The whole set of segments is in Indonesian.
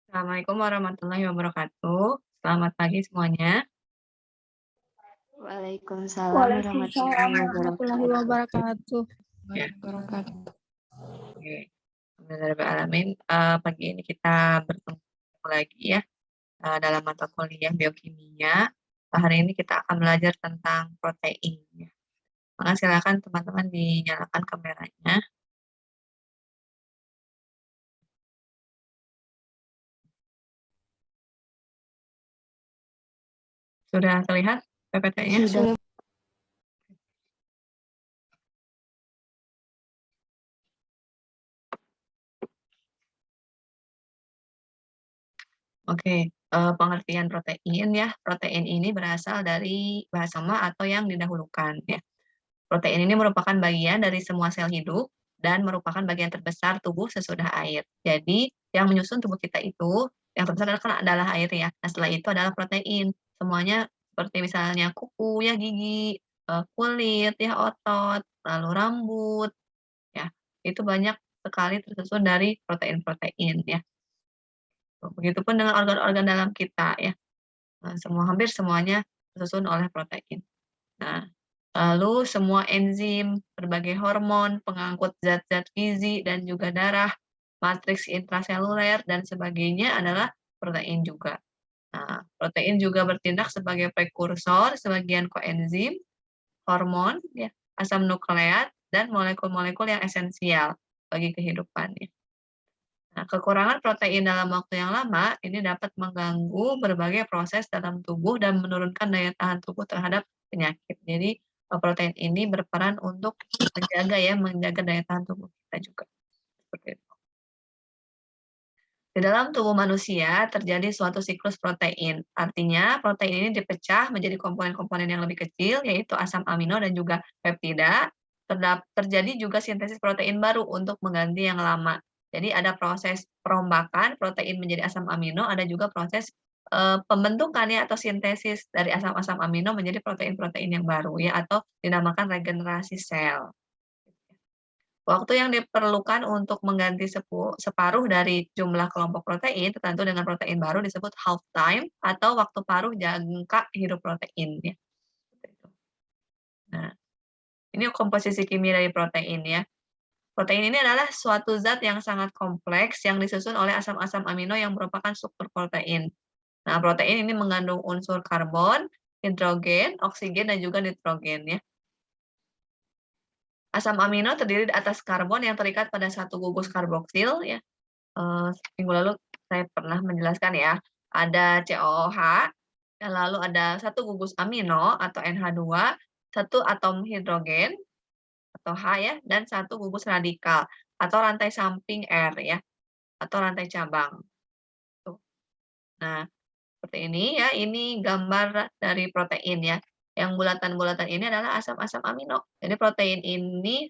Assalamualaikum warahmatullahi wabarakatuh. Selamat pagi semuanya. Waalaikumsalam Waalaikumsalam warahmatullahi warahmatullahi wabarakatuh. wabarakatuh. Ya, Wabarakatuh. oke. Alhamdulillahirrahmanirrahim. Pagi ini kita bertemu lagi ya dalam mata kuliah biokimia. Hari ini kita akan belajar tentang protein. Ya. Maka silakan teman-teman dinyalakan kameranya. Sudah terlihat PPT-nya? Sudah. Oke, pengertian protein ya. Protein ini berasal dari bahasa Ma atau yang didahulukan ya. Protein ini merupakan bagian dari semua sel hidup dan merupakan bagian terbesar tubuh sesudah air. Jadi, yang menyusun tubuh kita itu, yang terbesar adalah air ya. Nah, setelah itu adalah protein. Semuanya seperti misalnya kuku ya, gigi, kulit ya, otot, lalu rambut ya. Itu banyak sekali tersusun dari protein-protein ya. Begitupun dengan organ-organ dalam kita ya. Hampir semuanya tersusun oleh protein. Nah, lalu semua enzim, berbagai hormon, pengangkut zat-zat gizi dan juga darah, matriks intraseluler dan sebagainya adalah protein juga. Nah, protein juga bertindak sebagai prekursor sebagian koenzim, hormon, ya, asam nukleat, dan molekul-molekul yang esensial bagi kehidupan. Ya. Nah, kekurangan protein dalam waktu yang lama ini dapat mengganggu berbagai proses dalam tubuh dan menurunkan daya tahan tubuh terhadap penyakit. Jadi, protein ini berperan untuk menjaga daya tahan tubuh kita juga. Seperti itu. Di dalam tubuh manusia terjadi suatu siklus protein. Artinya, protein ini dipecah menjadi komponen-komponen yang lebih kecil, yaitu asam amino dan juga peptida. Terjadi juga sintesis protein baru untuk mengganti yang lama. Jadi ada proses perombakan protein menjadi asam amino, ada juga proses pembentukan ya atau sintesis dari asam-asam amino menjadi protein-protein yang baru ya atau dinamakan regenerasi sel. Waktu yang diperlukan untuk mengganti separuh dari jumlah kelompok protein tertentu dengan protein baru disebut half time atau waktu paruh jangka hidup protein ya. Nah, ini komposisi kimia dari protein ya. Protein ini adalah suatu zat yang sangat kompleks yang disusun oleh asam-asam amino yang merupakan struktur protein. Nah, protein ini mengandung unsur karbon, hidrogen, oksigen, dan juga nitrogen ya. Asam amino terdiri atas karbon yang terikat pada satu gugus karboksil ya. Minggu lalu saya pernah menjelaskan ya, ada COOH, dan lalu ada satu gugus amino atau NH2, satu atom hidrogen atau H ya, dan satu gugus radikal atau rantai samping R ya, atau rantai cabang. Tuh. Nah, seperti ini ya, ini gambar dari protein ya. Yang bulatan-bulatan ini adalah asam-asam amino. Jadi protein ini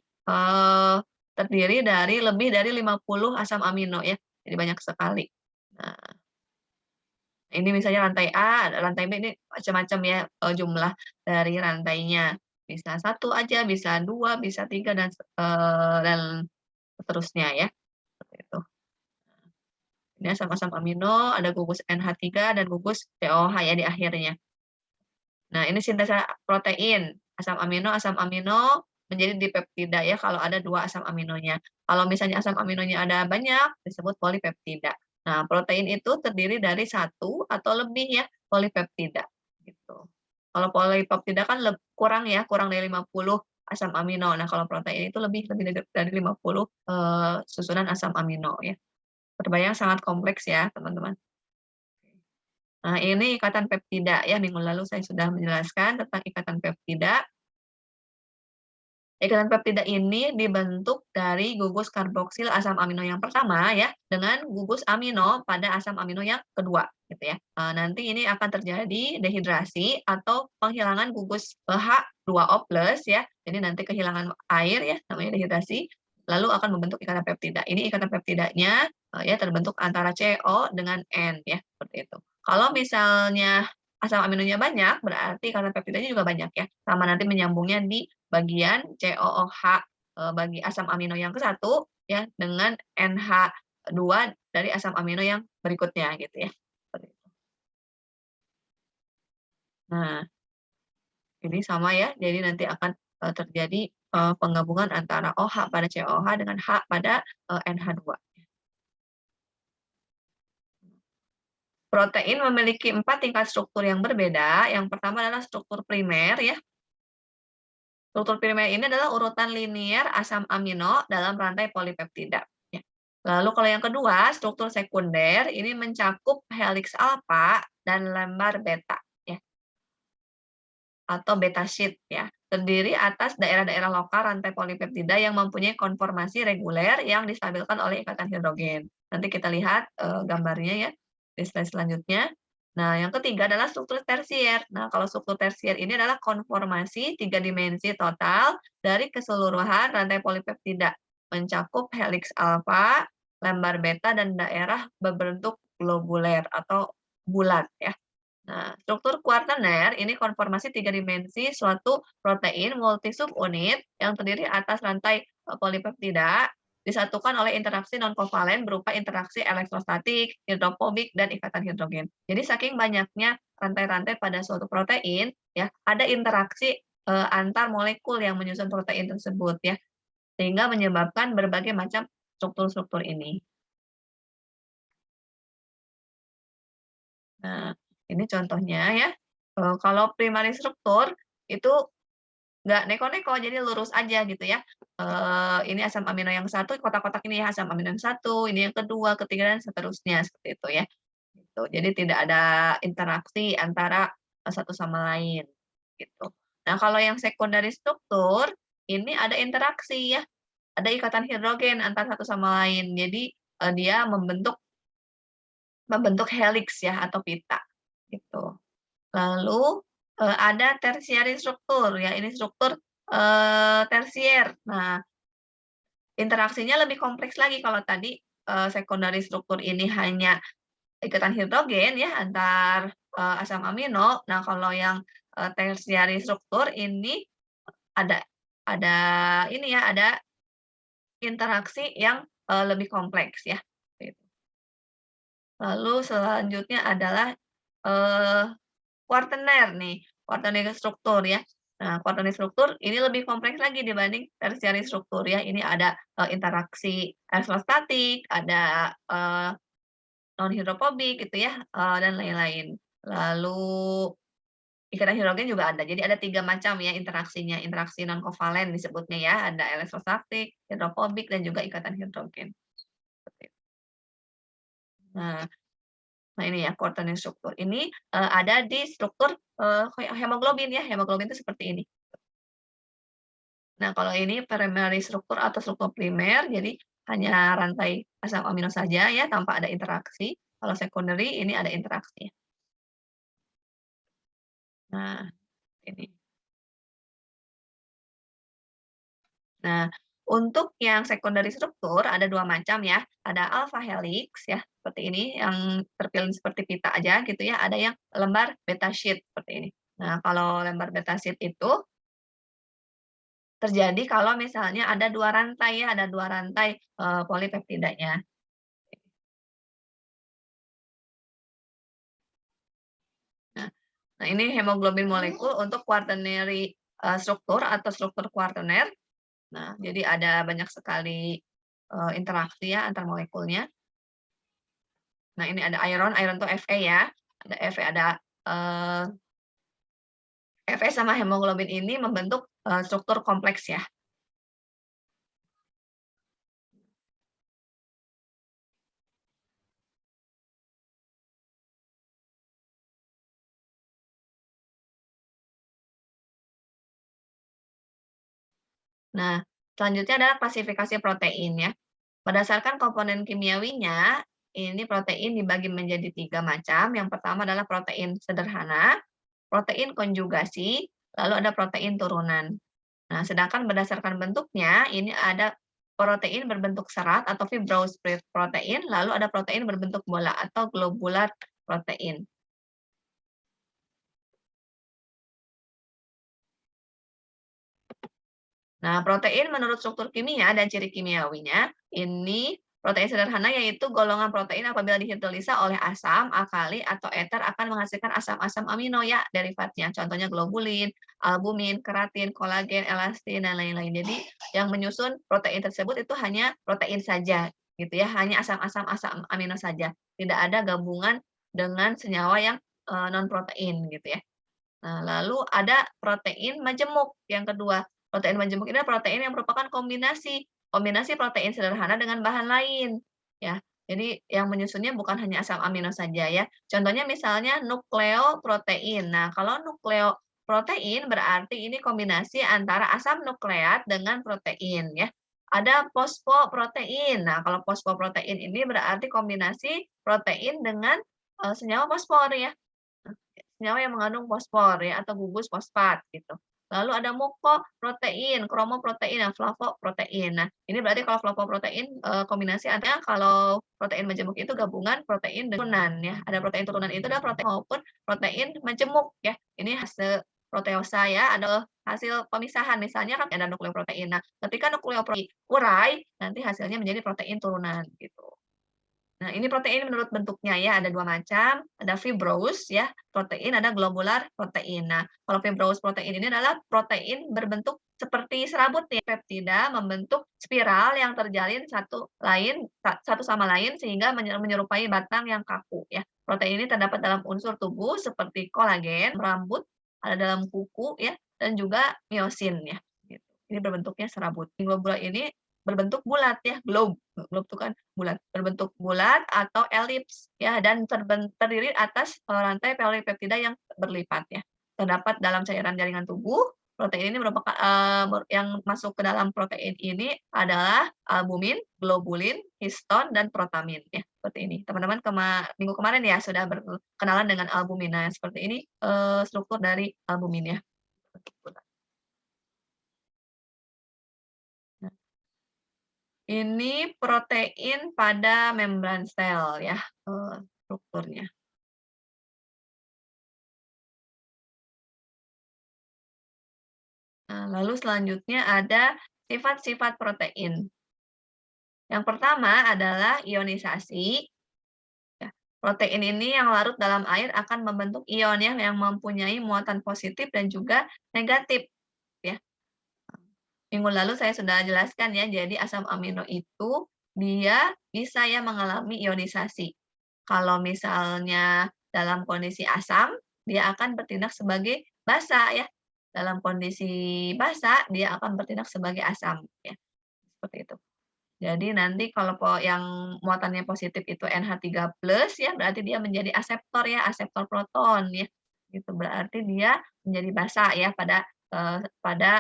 terdiri dari lebih dari 50 asam amino ya. Jadi banyak sekali. Nah, ini misalnya rantai A, rantai B ini macam-macam ya jumlah dari rantainya. Bisa satu aja, bisa dua, bisa tiga dan seterusnya ya. Seperti itu. Ini asam-asam amino, ada gugus NH3 dan gugus COH ya di akhirnya. Nah, ini sintesa protein, asam amino menjadi dipeptida ya kalau ada dua asam aminonya. Kalau misalnya asam aminonya ada banyak, disebut polipeptida. Nah, protein itu terdiri dari satu atau lebih ya polipeptida. Gitu. Kalau polipeptida kan kurang ya, kurang dari 50 asam amino. Nah, kalau protein itu lebih dari 50 susunan asam amino ya. Terbayang sangat kompleks ya, teman-teman. Nah, ini ikatan peptida ya, minggu lalu saya sudah menjelaskan tentang ikatan peptida. Ikatan peptida ini dibentuk dari gugus karboksil asam amino yang pertama ya, dengan gugus amino pada asam amino yang kedua gitu ya. Nanti ini akan terjadi dehidrasi atau penghilangan gugus H2O+ ya. Jadi nanti kehilangan air ya, namanya dehidrasi, lalu akan membentuk ikatan peptida. Ini ikatan peptidanya ya terbentuk antara CO dengan N ya, seperti itu. Kalau misalnya asam aminonya banyak, berarti ikatan peptidanya juga banyak ya. Sama nanti menyambungnya di bagian COOH bagi asam amino yang ke-1 ya dengan NH2 dari asam amino yang berikutnya gitu ya. Seperti itu. Nah, ini sama ya, jadi nanti akan, terjadi, penggabungan antara OH pada COH dengan H pada, NH2. Protein memiliki 4 tingkat struktur yang berbeda. Yang pertama adalah struktur primer ya. Struktur primer ini adalah urutan linier asam amino dalam rantai polipeptida, ya. Lalu kalau yang kedua, struktur sekunder ini mencakup heliks alfa dan lembar beta, ya, atau beta sheet ya. Terdiri atas daerah-daerah lokal rantai polipeptida yang mempunyai konformasi reguler yang distabilkan oleh ikatan hidrogen. Nanti kita lihat gambarnya ya di slide selanjutnya. Nah, yang ketiga adalah struktur tersier. Nah, kalau struktur tersier ini adalah konformasi 3 dimensi total dari keseluruhan rantai polipeptida, mencakup heliks alfa, lembar beta, dan daerah berbentuk globuler atau bulat ya. Nah, struktur kuartener ini konformasi 3 dimensi suatu protein multi subunit yang terdiri atas rantai polipeptida disatukan oleh interaksi non-kovalen berupa interaksi elektrostatik, hidrofobik, dan ikatan hidrogen. Jadi saking banyaknya rantai-rantai pada suatu protein, ya ada interaksi antar molekul yang menyusun protein tersebut ya, sehingga menyebabkan berbagai macam struktur-struktur ini. Nah, ini contohnya ya. Kalau primary struktur itu nggak neko-neko, jadi lurus aja gitu ya. Ini asam amino yang satu, kotak-kotak ini ya, asam amino yang satu, ini yang kedua, ketiga, dan seterusnya, seperti itu ya. Gitu. Jadi tidak ada interaksi antara satu sama lain, gitu. Nah, kalau yang secondary struktur, ini ada interaksi ya, ada ikatan hidrogen antara satu sama lain. Jadi, dia membentuk membentuk heliks ya atau pita, gitu. Lalu, ada tertiary struktur ya, ini struktur, tersier. Nah, interaksinya lebih kompleks lagi kalau tadi, secondary struktur ini hanya ikatan hidrogen ya antar, asam amino. Nah, kalau yang, tertiary struktur ini ada ada ini ya, ada interaksi yang, lebih kompleks ya, gitu. Lalu selanjutnya adalah, eee kuartener nih, kuartener struktur ya. Nah, kuartener struktur ini lebih kompleks lagi dibanding tersiary struktur ya. Ini ada, interaksi elektrostatik, ada, non hidrofobik gitu ya, dan lain-lain. Lalu ikatan hidrogen juga ada. Jadi ada 3 macam ya interaksinya, interaksi non kovalen disebutnya ya, ada elektrostatik, hidrofobik, dan juga ikatan hidrogen. Seperti itu. Nah Nah ini ya coordinate struktur. Ini, ada di struktur, kayak hemoglobin ya, hemoglobin itu seperti ini. Nah kalau ini primary struktur atau struktur primer, jadi hanya rantai asam amino saja ya tanpa ada interaksi. Kalau secondary ini ada interaksi. Nah ini. Nah, untuk yang secondary struktur ada 2 macam ya, ada alpha helix ya, seperti ini yang terpilih seperti pita aja gitu ya, ada yang lembar beta sheet seperti ini. Nah, kalau lembar beta sheet itu terjadi kalau misalnya ada 2 rantai ya, ada 2 rantai, polipeptidanya. Nah nah ini hemoglobin molekul untuk quaternary, struktur atau struktur kuartener. Nah, jadi ada banyak sekali, interaksi ya antar molekulnya. Nah, ini ada iron, iron tuh Fe ya, ada Fe, ada, eee, Fe sama hemoglobin ini membentuk, struktur kompleks ya. Nah, selanjutnya adalah klasifikasi protein ya. Berdasarkan komponen kimiawinya, ini protein dibagi menjadi 3 macam. Yang pertama adalah protein sederhana, protein konjugasi, lalu ada protein turunan. Nah, sedangkan berdasarkan bentuknya, ini ada protein berbentuk serat atau fibrous protein, lalu ada protein berbentuk bola atau globular protein. Nah, protein menurut struktur kimia dan ciri kimiawinya, ini Protein sederhana yaitu golongan protein apabila dihidrolisa oleh asam, alkali, atau eter akan menghasilkan asam-asam amino ya derivatnya. Contohnya globulin, albumin, keratin, kolagen, elastin, dan lain-lain. Jadi yang menyusun protein tersebut itu hanya protein saja, gitu ya, hanya asam amino saja. Tidak ada gabungan dengan senyawa yang non protein gitu ya. Nah, lalu ada protein majemuk yang kedua. Protein majemuk ini adalah protein yang merupakan kombinasi protein sederhana dengan bahan lain, ya. Jadi yang menyusunnya bukan hanya asam amino saja ya. Contohnya misalnya nukleoprotein. Nah, kalau nukleoprotein berarti ini kombinasi antara asam nukleat dengan protein ya. Ada fosfoprotein. Nah, kalau fosfoprotein ini berarti kombinasi protein dengan senyawa fosfor ya. Senyawa yang mengandung fosfor ya atau gugus fosfat gitu. Lalu ada mukoprotein, kromoprotein, dan flavoprotein. Nah, ini berarti kalau flavoprotein kombinasi artinya kalau protein majemuk itu gabungan protein turunan ya. Ada protein turunan itu adalah protein maupun protein majemuk ya. Ini hasil proteosa ya, ada hasil pemisahan misalnya kan ada nukleoprotein. Nah, ketika nukleoprotein urai nanti hasilnya menjadi protein turunan gitu. Nah, ini protein menurut bentuknya ya, ada 2 macam, ada fibrous ya, protein, ada globular protein. Nah, kalau fibrous protein ini adalah protein berbentuk seperti serabut ya, peptida membentuk spiral yang terjalin satu sama lain sehingga menyerupai batang yang kaku ya. Protein ini terdapat dalam unsur tubuh seperti kolagen, rambut, ada dalam kuku ya, dan juga miosin ya, gitu. Ini berbentuknya serabut. Globular ini berbentuk bulat ya, globe itu kan bulat, berbentuk bulat atau elips ya dan terdiri atas rantai polipeptida yang berlipat ya. Terdapat dalam cairan jaringan tubuh. Protein ini merupakan yang masuk ke dalam protein ini adalah albumin, globulin, histon, dan protamin ya, seperti ini. Teman-teman minggu kemarin ya sudah berkenalan dengan albumin. Nah, seperti ini struktur dari albumin ya. Ini protein pada membran sel ya, strukturnya. Nah, lalu selanjutnya ada sifat-sifat protein. Yang pertama adalah ionisasi. Ya, protein ini yang larut dalam air akan membentuk ion ya, yang mempunyai muatan positif dan juga negatif ya. Minggu lalu saya sudah jelaskan ya, jadi asam amino itu dia bisa ya mengalami ionisasi. Kalau misalnya dalam kondisi asam, dia akan bertindak sebagai basa ya. Dalam kondisi basa, dia akan bertindak sebagai asam ya. Seperti itu. Jadi nanti kalau yang muatannya positif itu NH3+ ya, berarti dia menjadi aseptor ya, aseptor proton ya. Gitu berarti dia menjadi basa ya pada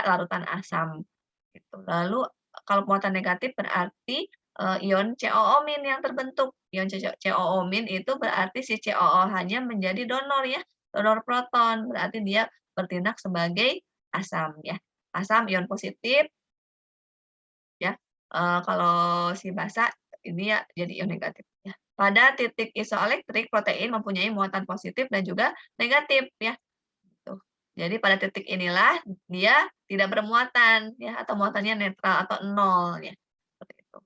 larutan asam. Gitu. Lalu kalau muatan negatif berarti ion COO- yang terbentuk. Ion COO- itu berarti si COOH-nya menjadi donor ya, donor proton. Berarti dia bertindak sebagai asam ya. Asam ion positif ya. Kalau si basa ini ya jadi ion negatif ya. Pada titik isoelektrik protein mempunyai muatan positif dan juga negatif ya. Gitu. Jadi pada titik inilah dia tidak bermuatan ya atau muatannya netral atau nol ya. Seperti itu.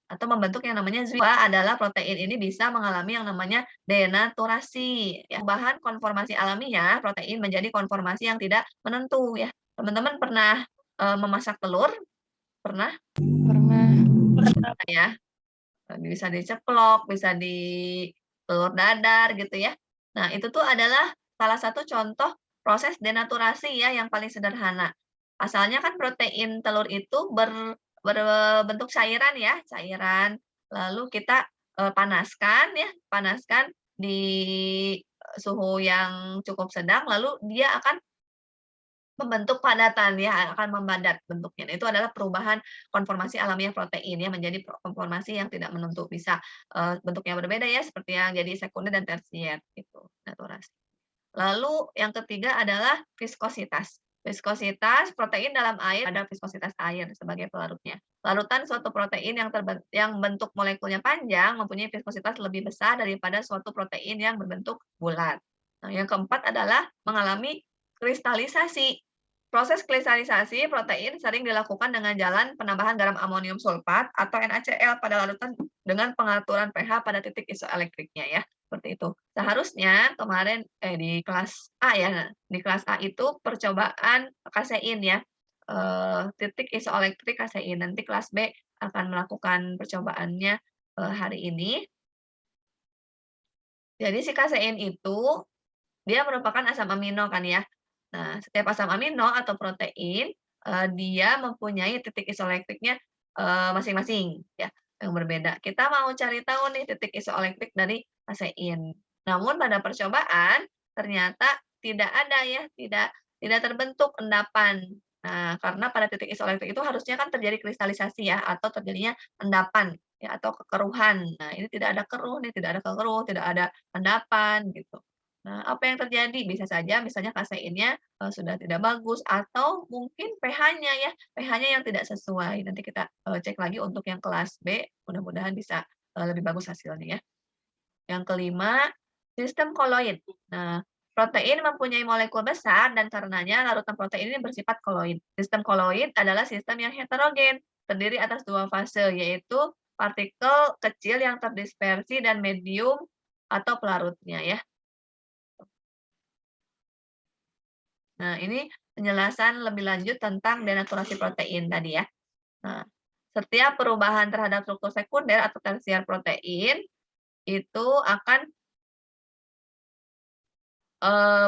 Atau membentuk yang namanya adalah protein ini bisa mengalami yang namanya denaturasi. Ya. Perubahan konformasi alamiah protein menjadi konformasi yang tidak menentu ya. Teman-teman pernah memasak telur? Pernah? Pernah ya. Bisa diceplok, bisa di telur dadar gitu ya. Nah, itu tuh adalah salah satu contoh proses denaturasi ya yang paling sederhana. Asalnya kan protein telur itu berbentuk cairan ya, cairan. Lalu kita panaskan ya, panaskan di suhu yang cukup sedang, lalu dia akan membentuk padatan ya, akan memadat bentuknya. Nah, itu adalah perubahan konformasi alamiah protein ya, menjadi konformasi yang tidak menentu. Bisa, bentuknya berbeda ya, seperti yang jadi sekunder dan tersier gitu, denaturasi. Lalu yang ketiga adalah viskositas. Viskositas protein dalam air, ada viskositas air sebagai pelarutnya. Larutan suatu protein yang bentuk molekulnya panjang mempunyai viskositas lebih besar daripada suatu protein yang berbentuk bulat. Nah, yang keempat adalah mengalami kristalisasi. Proses kristallisasi protein sering dilakukan dengan jalan penambahan garam amonium sulfat atau NaCl pada larutan dengan pengaturan pH pada titik isoelektriknya ya, seperti itu. Seharusnya kemarin di kelas A ya, di kelas A itu percobaan kasein ya, titik isoelektrik kasein. Nanti kelas B akan melakukan percobaannya hari ini. Jadi si kasein itu dia merupakan asam amino kan ya. Nah, setiap asam amino atau protein, dia mempunyai titik isoelektriknya, masing-masing ya, yang berbeda. Kita mau cari tahu nih titik isoelektrik dari kasein. Namun pada percobaan ternyata tidak ada ya, tidak terbentuk endapan. Nah, karena pada titik isoelektrik itu harusnya kan terjadi kristalisasi ya, atau terjadinya endapan ya, atau kekeruhan. Nah, ini tidak ada keruh nih, tidak ada kekeruh, tidak ada endapan gitu. Nah, apa yang terjadi? Bisa saja misalnya kaseinnya, sudah tidak bagus atau mungkin pH-nya ya, pH-nya yang tidak sesuai. Nanti kita, cek lagi untuk yang kelas B, mudah-mudahan bisa, lebih bagus hasilnya ya. Yang kelima, sistem koloid. Nah, protein mempunyai molekul besar dan karenanya larutan protein ini bersifat koloid. Sistem koloid adalah sistem yang heterogen, terdiri atas dua fase, yaitu partikel kecil yang terdispersi dan medium atau pelarutnya ya. Nah, ini penjelasan lebih lanjut tentang denaturasi protein tadi ya. Nah, setiap perubahan terhadap struktur sekunder atau tersier protein itu akan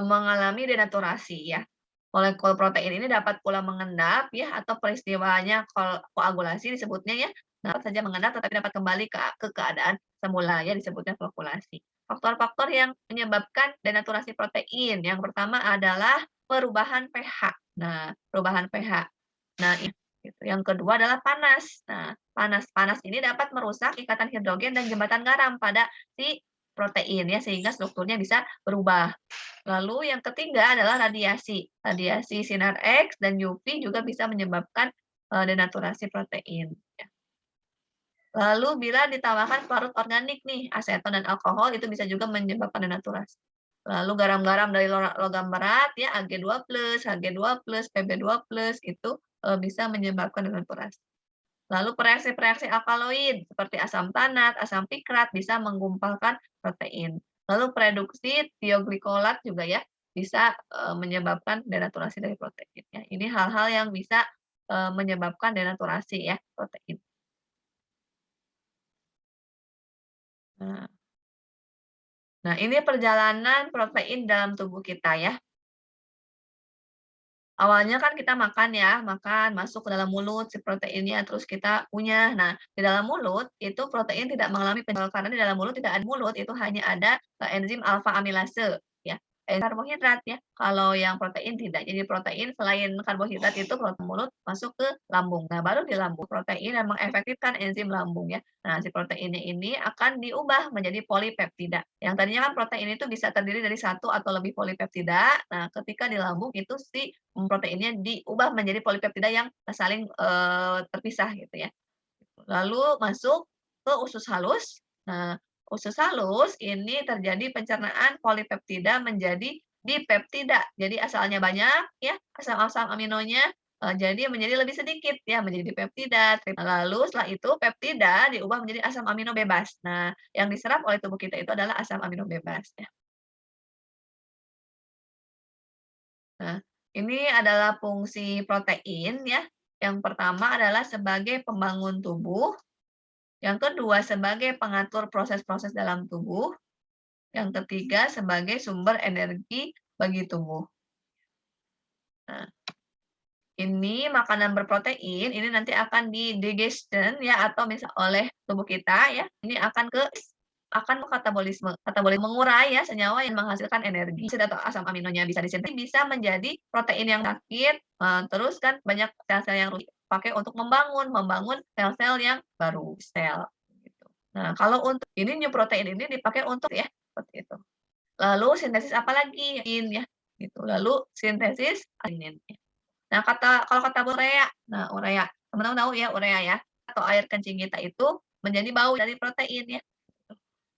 mengalami denaturasi ya. Molekul protein ini dapat pula mengendap ya atau peristiwanya koagulasi disebutnya ya. Dapat saja mengendap tetapi dapat kembali ke keadaan semula ya disebutnya flokkulasi. Faktor-faktor yang menyebabkan denaturasi protein. Yang pertama adalah perubahan pH. Nah, perubahan pH. Nah, gitu. Yang kedua adalah panas. Nah, panas ini dapat merusak ikatan hidrogen dan jembatan garam pada si protein ya sehingga strukturnya bisa berubah. Lalu yang ketiga adalah radiasi. Radiasi sinar X dan UV juga bisa menyebabkan, denaturasi protein, ya. Lalu bila ditambahkan pelarut organik nih, aseton dan alkohol itu bisa juga menyebabkan denaturasi. Lalu garam-garam dari logam berat ya, Ag2+, Hg2+, Pb2+ itu, bisa menyebabkan denaturasi. Lalu reaksi-reaksi alkaloid seperti asam tanat, asam pikrat bisa menggumpalkan protein. Lalu produksi tioglikolat juga ya bisa menyebabkan denaturasi dari protein ya. Ini hal-hal yang bisa menyebabkan denaturasi ya protein. Nah, nah ini perjalanan protein dalam tubuh kita ya. Awalnya kan kita makan ya, makan, masuk ke dalam mulut si proteinnya, terus kita kunyah. Nah, di dalam mulut itu protein tidak mengalami karena di dalam mulut tidak ada mulut, itu hanya ada enzim alfa amilase ya, karbohidrat ya. Kalau yang protein tidak. Jadi protein selain karbohidrat itu protein mulut masuk ke lambung. Nah, baru di lambung protein yang mengefektifkan enzim lambung ya. Nah, si proteinnya ini akan diubah menjadi polipeptida. Yang tadinya kan protein itu bisa terdiri dari satu atau lebih polipeptida. Nah, ketika di lambung itu si proteinnya diubah menjadi polipeptida yang saling, terpisah gitu ya. Lalu masuk ke usus halus. Nah, usus halus ini terjadi pencernaan polipeptida menjadi dipeptida. Jadi asalnya banyak ya asam-asam aminonya, jadi menjadi lebih sedikit ya menjadi dipeptida. Lalu setelah itu peptida diubah menjadi asam amino bebas. Nah, yang diserap oleh tubuh kita itu adalah asam amino bebas ya. Nah, ini adalah fungsi protein ya. Yang pertama adalah sebagai pembangun tubuh, yang kedua sebagai pengatur proses-proses dalam tubuh, yang ketiga sebagai sumber energi bagi tubuh. Nah, ini makanan berprotein, ini nanti akan di-digestion ya atau misal oleh tubuh kita ya. Ini akan katabolisme mengurai ya senyawa yang menghasilkan energi. Atau asam aminonya bisa disintetis bisa menjadi protein yang sakit, terus kan banyak sel-sel yang dipakai untuk membangun sel-sel yang baru, sel gitu. Nah, kalau untuk ini new protein ini dipakai untuk ya seperti itu. Lalu sintesis apa lagi? Ya gitu. Lalu sintesis adenin. Nah, kalau kata urea, nah urea, teman-teman tahu ya urea ya, atau air kencing kita itu menjadi bau dari protein ya.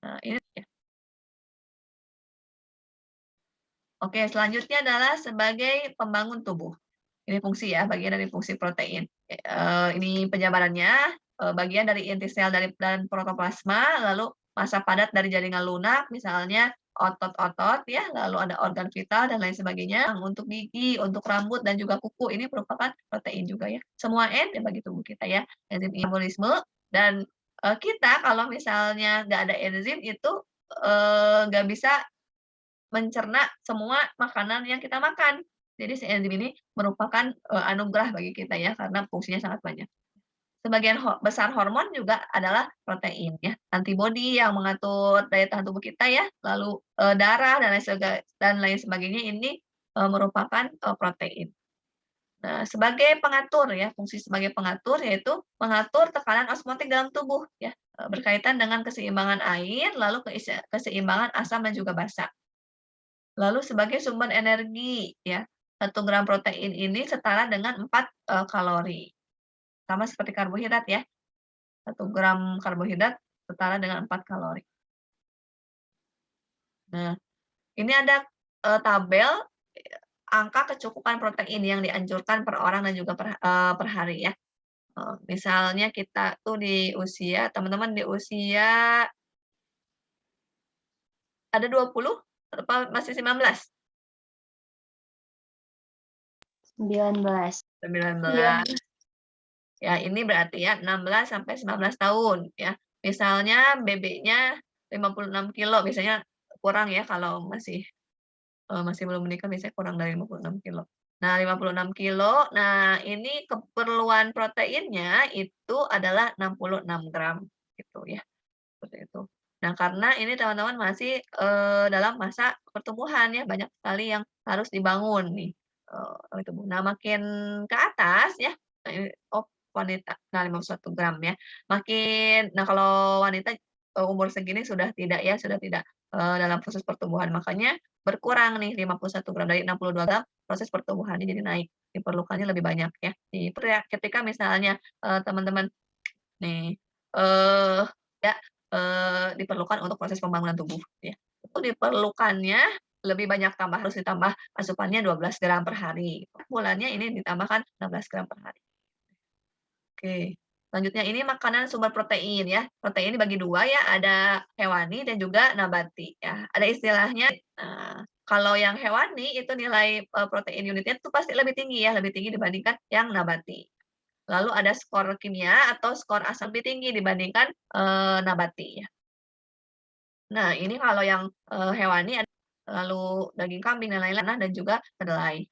Nah, ini ya. Oke, selanjutnya adalah sebagai pembangun tubuh. Ini fungsi ya, bagian dari fungsi protein. Ini penjabarannya, bagian dari inti sel dan protoplasma, lalu massa padat dari jaringan lunak, misalnya otot-otot ya, lalu ada organ vital dan lain sebagainya. Untuk gigi, untuk rambut dan juga kuku, ini merupakan protein juga ya. Semua ya bagi tubuh kita ya, enzim metabolisme dan, kita kalau misalnya nggak ada enzim itu, nggak bisa mencerna semua makanan yang kita makan. Jadi si enzim ini merupakan, anugerah bagi kita ya, karena fungsinya sangat banyak. Sebagian besar hormon juga adalah protein ya, antibodi yang mengatur daya tahan tubuh kita ya, lalu, darah dan lain sebagainya ini, merupakan, protein. Nah, sebagai pengatur ya, fungsi sebagai pengatur yaitu mengatur tekanan osmotik dalam tubuh ya, berkaitan dengan keseimbangan air, lalu keseimbangan asam dan juga basa. Lalu sebagai sumber energi ya, 1 gram protein ini setara dengan 4 kalori. Sama seperti karbohidrat ya, 1 gram karbohidrat setara dengan 4 kalori. Nah, ini ada, tabel, angka kecukupan protein yang dianjurkan per orang dan juga per hari ya. Misalnya kita tuh di usia teman-teman di usia ada 20 atau masih 19? 19. 19. Ya, ini berarti ya 16 sampai 19 tahun ya. Misalnya BB-nya 56 kilo, biasanya kurang ya kalau masih belum menikah biasanya kurang dari 56 kilo. Nah, 56 kilo, nah ini keperluan proteinnya itu adalah 66 gram gitu ya, seperti itu. Nah, karena ini teman-teman masih, dalam masa pertumbuhan ya, banyak sekali yang harus dibangun nih, oleh tubuh. Nah, makin ke atas ya, nah ini wanita, nah 51 gram ya. Nah kalau wanita, umur segini sudah tidak ya, sudah tidak, dalam proses pertumbuhan, makanya berkurang nih 51 gram, dari 62 gram proses pertumbuhannya jadi naik, diperlukannya lebih banyak ya. Ketika misalnya, teman-teman nih, eee, ya, diperlukan untuk proses pembangunan tubuh ya. Itu diperlukannya lebih banyak harus ditambah asupannya 12 gram per hari. Bulannya ini ditambahkan 16 gram per hari. Oke, selanjutnya ini makanan sumber protein ya. Protein dibagi 2 ya, ada hewani dan juga nabati ya. Ada istilahnya, kalau yang hewani itu nilai, protein unitnya itu pasti lebih tinggi ya, lebih tinggi dibandingkan yang nabati. Lalu ada skor kimia atau skor asam lebih tinggi dibandingkan, nabati ya. Nah, ini kalau yang, hewani lalu daging kambing dan lain-lain, dan juga kedelai.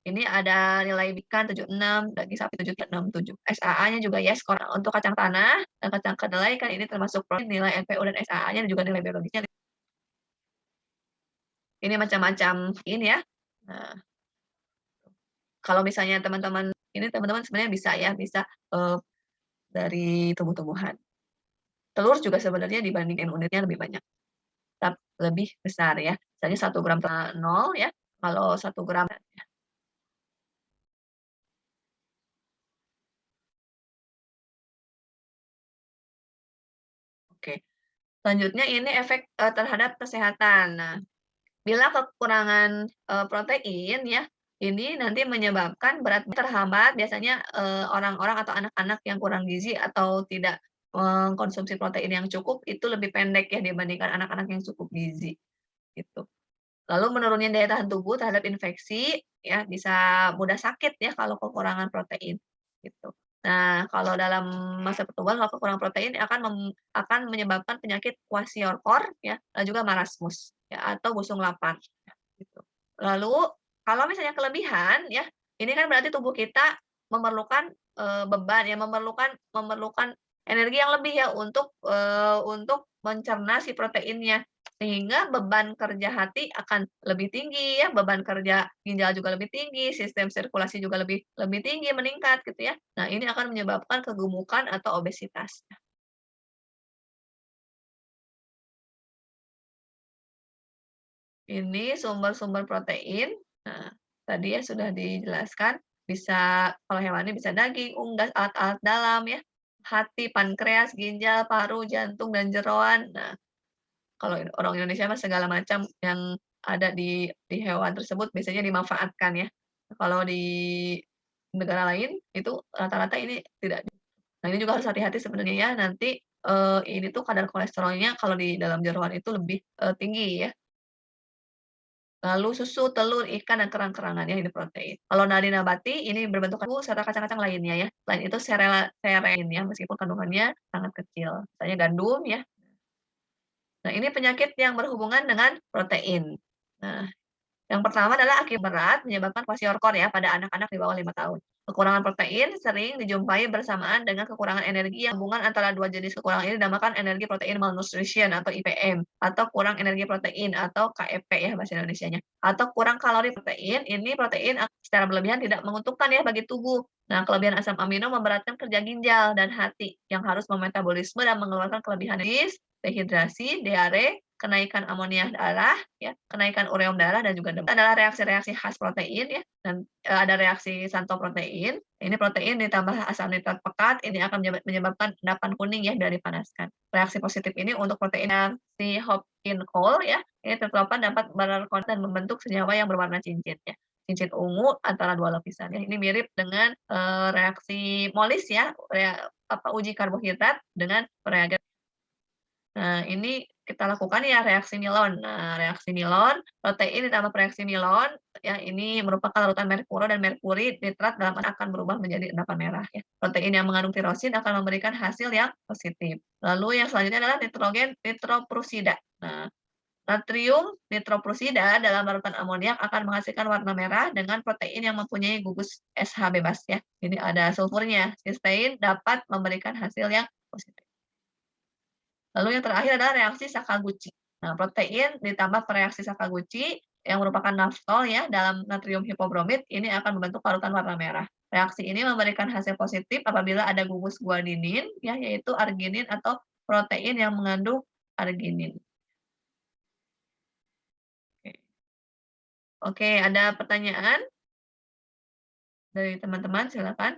Ini ada nilai ikan 76, daging sapi 7,67. SAA-nya juga ya, skor untuk kacang tanah dan kacang kedelai kan ini termasuk protein, nilai NPU dan SAA-nya dan juga nilai biologisnya. Ini macam-macam ini ya. Nah, kalau misalnya teman-teman sebenarnya bisa ya, bisa, dari tumbuh-tumbuhan. Telur juga sebenarnya dibandingkan unitnya lebih banyak, lebih besar ya. Misalnya 1 gram 0 ya, kalau 1 gram. Oke. Selanjutnya ini efek, terhadap kesehatan. Nah, bila kekurangan, protein ya, ini nanti menyebabkan berat terhambat biasanya, orang-orang atau anak-anak yang kurang gizi atau tidak mengkonsumsi protein yang cukup itu lebih pendek ya dibandingkan anak-anak yang cukup gizi, gitu. Lalu menurunnya daya tahan tubuh terhadap infeksi, ya bisa mudah sakit ya kalau kekurangan protein, gitu. Nah, kalau dalam masa pertumbuhan kalau kekurangan protein akan menyebabkan penyakit kwashiorkor ya, dan juga marasmus ya, atau busung lapar, gitu. Lalu kalau misalnya kelebihan ya, ini kan berarti tubuh kita memerlukan, beban ya, memerlukan memerlukan energi yang lebih ya untuk mencerna si proteinnya. Sehingga beban kerja hati akan lebih tinggi ya, beban kerja ginjal juga lebih tinggi, sistem sirkulasi juga lebih lebih tinggi, meningkat gitu ya. Nah, ini akan menyebabkan kegemukan atau obesitas. Ini sumber-sumber protein. Nah, tadi ya sudah dijelaskan, bisa kalau hewani bisa daging, unggas, alat-alat dalam ya, hati, pankreas, ginjal, paru, jantung, dan jeroan. Nah, kalau orang Indonesia mah segala macam yang ada di hewan tersebut biasanya dimanfaatkan ya. Kalau di negara lain itu rata-rata ini tidak. Nah, ini juga harus hati-hati sebenarnya ya, nanti, ini tuh kadar kolesterolnya kalau di dalam jeroan itu lebih, tinggi ya. Lalu susu, telur, ikan, dan kerang-kerangan ya, ini protein. Kalau nari nabati ini berbentuk tahu serta kacang-kacang lainnya ya. Selain itu sereal ya, meskipun kandungannya sangat kecil, misalnya gandum ya. Nah, ini penyakit yang berhubungan dengan protein. Nah, yang pertama adalah akibat berat menyebabkan kwashiorkor ya pada anak-anak di bawah 5 tahun. Kekurangan protein sering dijumpai bersamaan dengan kekurangan energi yang hubungan antara dua jenis kekurangan ini dinamakan energi protein malnutrition atau IPM atau kurang energi protein atau KEP ya bahasa Indonesianya. Atau kurang kalori protein, ini protein secara berlebihan tidak menguntungkan ya bagi tubuh. Nah, kelebihan asam amino memberatkan kerja ginjal dan hati yang harus memetabolisme dan mengeluarkan kelebihan dehidrasi, diare, kenaikan amonia darah, ya, kenaikan ureum darah dan juga demam. Adalah reaksi-reaksi khas protein ya, dan ada reaksi santoprotein. Ini protein ditambah asam nitrat pekat, ini akan menyebabkan endapan kuning ya bila dipanaskan. Reaksi positif ini untuk protein si Hopkins Cole ya, ini tertolpan dapat berkontak dan membentuk senyawa yang berwarna cincin ya. Cincin ungu antara dua lapisan ya. Ini mirip dengan reaksi Molis ya, uji karbohidrat dengan reagen. Nah, ini kita lakukan ya reaksi nilon. Nah, reaksi nilon, protein ditambah reaksi nilon, ya ini merupakan larutan merkuro dan merkuri nitrat dalam akan berubah menjadi endapan merah ya. Protein yang mengandung tirosin akan memberikan hasil yang positif. Lalu yang selanjutnya adalah nitrogen nitroprusida. Nah, natrium nitroprusida dalam larutan amoniak akan menghasilkan warna merah dengan protein yang mempunyai gugus SH bebas ya. Jadi ada sulfurnya. Cysteine dapat memberikan hasil yang positif. Lalu yang terakhir adalah reaksi Sakaguchi. Nah, protein ditambah reaksi Sakaguchi yang merupakan naftol ya dalam natrium hipobromit ini akan membentuk parutan warna merah. Reaksi ini memberikan hasil positif apabila ada gugus guaninin ya yaitu arginin atau protein yang mengandung arginin. Oke, ada pertanyaan dari teman-teman silakan.